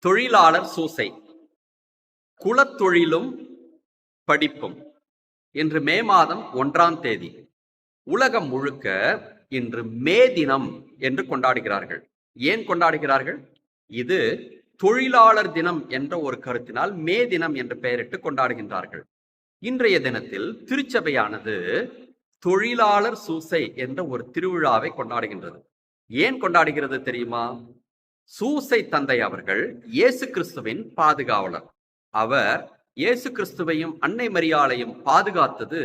தொழிலாளர் சூசை, குலத்தொழிலும் படிப்பும். இன்று மே மாதம் 1ஆம் தேதி. உலகம் முழுக்க இன்று மே தினம் என்று கொண்டாடுகிறார்கள். ஏன் கொண்டாடுகிறார்கள்? இது தொழிலாளர் தினம் என்ற ஒரு கருத்தினால் மே தினம் என்று பெயரிட்டு கொண்டாடுகின்றார்கள். இன்றைய தினத்தில் திருச்சபையானது தொழிலாளர் சூசை என்ற ஒரு திருவிழாவை கொண்டாடுகின்றது. ஏன் கொண்டாடுகிறது தெரியுமா? சூசை தந்தை அவர்கள் இயேசு கிறிஸ்துவின் பாதுகாவலர். அவர் இயேசு கிறிஸ்துவையும் அன்னை மரியாளையும் பாதுகாத்தது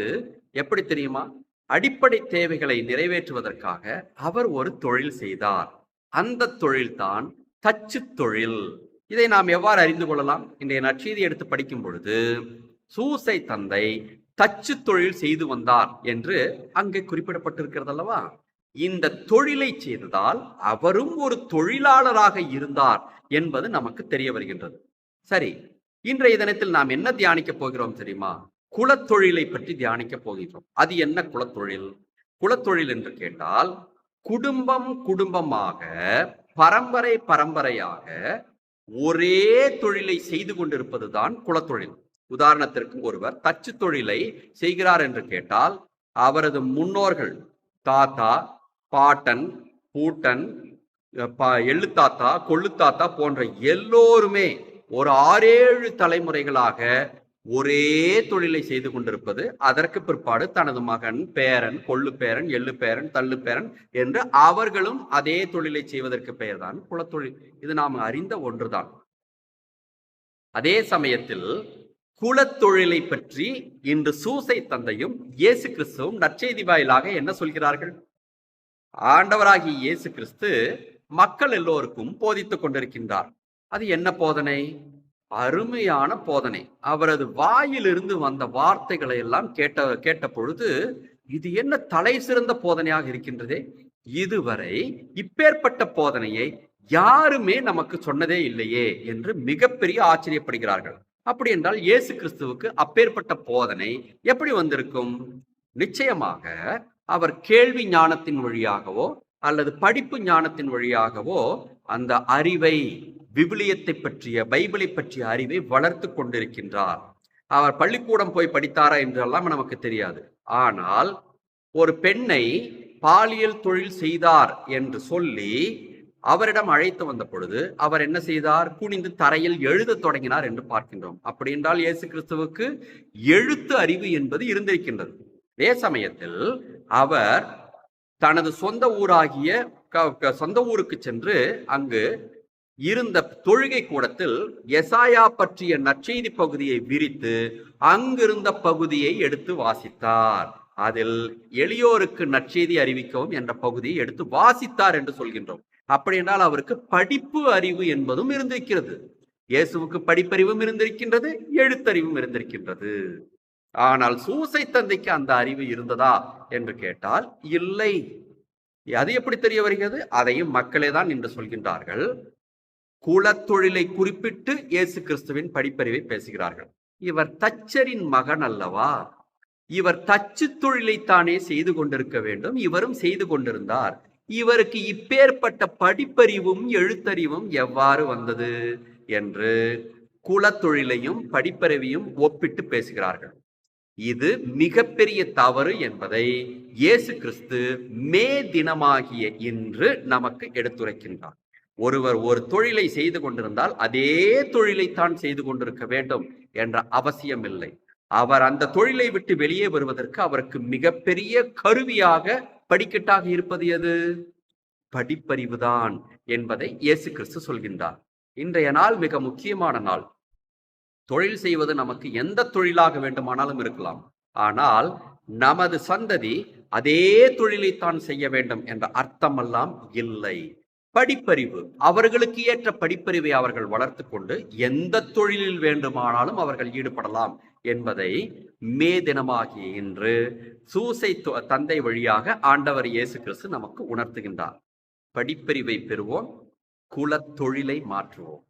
எப்படி தெரியுமா? அடிப்படை தேவைகளை நிறைவேற்றுவதற்காக அவர் ஒரு தொழில் செய்தார். அந்த தொழில்தான் தச்சு தொழில். இதை நாம் எவ்வாறு அறிந்து கொள்ளலாம்? இன்றைய நற்செய்தி எடுத்து படிக்கும் பொழுது சூசை தந்தை தச்சு தொழில் செய்து வந்தார் என்று அங்கே குறிப்பிடப்பட்டிருக்கிறது அல்லவா? இந்த தொழிலை செய்ததால் அவரும் ஒரு தொழிலாளராக இருந்தார் என்பது நமக்கு தெரிய வருகின்றது. சரி, இன்றைய தினத்தில் நாம் என்ன தியானிக்க போகிறோம் தெரியுமா? குலத்தொழிலை பற்றி தியானிக்க போகிறோம். அது என்ன குலத்தொழில்? குலத்தொழில் என்று கேட்டால் குடும்பம் குடும்பமாக பரம்பரை பரம்பரையாக ஒரே தொழிலை செய்து கொண்டிருப்பதுதான் குலத்தொழில். உதாரணத்திற்கு ஒருவர் தச்சு தொழிலை செய்கிறார் என்று கேட்டால் அவரது முன்னோர்கள் தாத்தா, பாட்டன், பூட்டன், எள்ளுத்தாத்தா, கொள்ளுத்தாத்தா போன்ற எல்லோருமே ஒரு 6-7 தலைமுறைகளாக ஒரே தொழிலை செய்து கொண்டிருப்பது. அதற்கு பிற்பாடு தனது மகன், பேரன், கொள்ளு பேரன், எள்ளு பேரன், தள்ளு பேரன் என்று அவர்களும் அதே தொழிலை செய்வதற்கு பெயர்தான் குலத்தொழில். இது நாம் அறிந்த ஒன்றுதான். அதே சமயத்தில் குலத்தொழிலை பற்றி இன்று சூசை தந்தையும் இயேசு கிறிஸ்துவும் நற்செய்தி வாயிலாக என்ன சொல்கிறார்கள்? ஆண்டவராகிய இயேசு கிறிஸ்து மக்கள் எல்லோருக்கும் போதித்துக் கொண்டிருக்கின்றார். அது என்ன போதனை? அருமையான போதனை. அவரது வாயிலிருந்து வந்த வார்த்தைகளை எல்லாம் கேட்ட பொழுது இது என்ன தலை சிறந்த போதனையாக இருக்கின்றதே, இதுவரை இப்பேற்பட்ட போதனையை யாருமே நமக்கு சொன்னதே இல்லையே என்று மிகப்பெரிய ஆச்சரியப்படுகிறார்கள். அப்படி என்றால் இயேசு கிறிஸ்துவுக்கு அப்பேற்பட்ட போதனை எப்படி வந்திருக்கும்? நிச்சயமாக அவர் கேள்வி ஞானத்தின் வழியாகவோ அல்லது படிப்பு ஞானத்தின் வழியாகவோ அந்த அறிவை, விவிலியத்தை பற்றிய, பைபிளை பற்றிய அறிவை வளர்த்து கொண்டிருக்கின்றார். அவர் பள்ளிக்கூடம் போய் படித்தாரா என்றெல்லாம் நமக்கு தெரியாது. ஆனால் ஒரு பெண்ணை பாலியல் தொழில் செய்தார் என்று சொல்லி அவரிடம் அழைத்து வந்த பொழுது அவர் என்ன செய்தார்? குனிந்து தரையில் எழுத தொடங்கினார் என்று பார்க்கின்றோம். அப்படி என்றால் இயேசு கிறிஸ்துவுக்கு எழுத்து அறிவு என்பது இருந்திருக்கின்றது. அதே சமயத்தில் அவர் தனது சொந்த ஊருக்கு சென்று அங்கு இருந்த தொழுகை கூடத்தில் எசாயா பற்றிய நற்செய்தி பகுதியை விரித்து அங்கிருந்த பகுதியை எடுத்து வாசித்தார். அதில் எளியோருக்கு நற்செய்தி அறிவிக்கவும் என்ற பகுதியை எடுத்து வாசித்தார் என்று சொல்கின்றோம். அப்படி என்றால் அவருக்கு படிப்பு அறிவு என்பதும் இருந்திருக்கிறது. இயேசுவுக்கு படிப்பறிவும் இருந்திருக்கின்றது, எழுத்தறிவும் இருந்திருக்கின்றது. ஆனால் சூசை தந்தைக்கு அந்த அறிவு இருந்ததா என்று கேட்டால் இல்லை. அது எப்படி தெரிய வருகிறது? அதையும் மக்களே தான் என்று சொல்கின்றார்கள். குலத்தொழிலை குறிப்பிட்டு இயேசு கிறிஸ்துவின் படிப்பறிவை பேசுகிறார்கள். இவர் தச்சரின் மகன் அல்லவா? இவர் தச்சு தொழிலைத்தானே செய்து கொண்டிருக்க வேண்டும். இவரும் செய்து கொண்டிருந்தார். இவருக்கு இப்பேற்பட்ட படிப்பறிவும் எழுத்தறிவும் எவ்வாறு வந்தது என்று குலத்தொழிலையும் படிப்பறிவையும் ஒப்பிட்டு பேசுகிறார்கள். இது மிகப்பெரிய தவறு என்பதை இயேசு கிறிஸ்து மே தினமாகிய இன்று நமக்கு எடுத்துரைக்கின்றார். ஒருவர் ஒரு தொழிலை செய்து கொண்டிருந்தால் அதே தொழிலைத்தான் செய்து கொண்டிருக்க வேண்டும் என்ற அவசியம் இல்லை. அவர் அந்த தொழிலை விட்டு வெளியே வருவதற்கு அவருக்கு மிகப்பெரிய கருவியாக, படிக்கட்டாக இருப்பது எது? படிப்பறிவுதான் என்பதை இயேசு கிறிஸ்து சொல்கின்றார். இன்றைய நாள் மிக முக்கியமான நாள். தொழில் செய்வது நமக்கு எந்த தொழிலாக வேண்டுமானாலும் இருக்கலாம். ஆனால் நமது சந்ததி அதே தொழிலைத்தான் செய்ய வேண்டும் என்ற அர்த்தமெல்லாம் இல்லை. படிப்பறிவு, அவர்களுக்கு ஏற்ற படிப்பறிவை அவர்கள் வளர்த்து கொண்டு எந்த தொழிலில் வேண்டுமானாலும் அவர்கள் ஈடுபடலாம் என்பதை மே தினமாகிய இன்று சூசை தந்தை வழியாக ஆண்டவர் இயேசு கிறிஸ்து நமக்கு உணர்த்துகின்றார். படிப்பறிவை பெறுவோம், குலத்தொழிலை மாற்றுவோம்.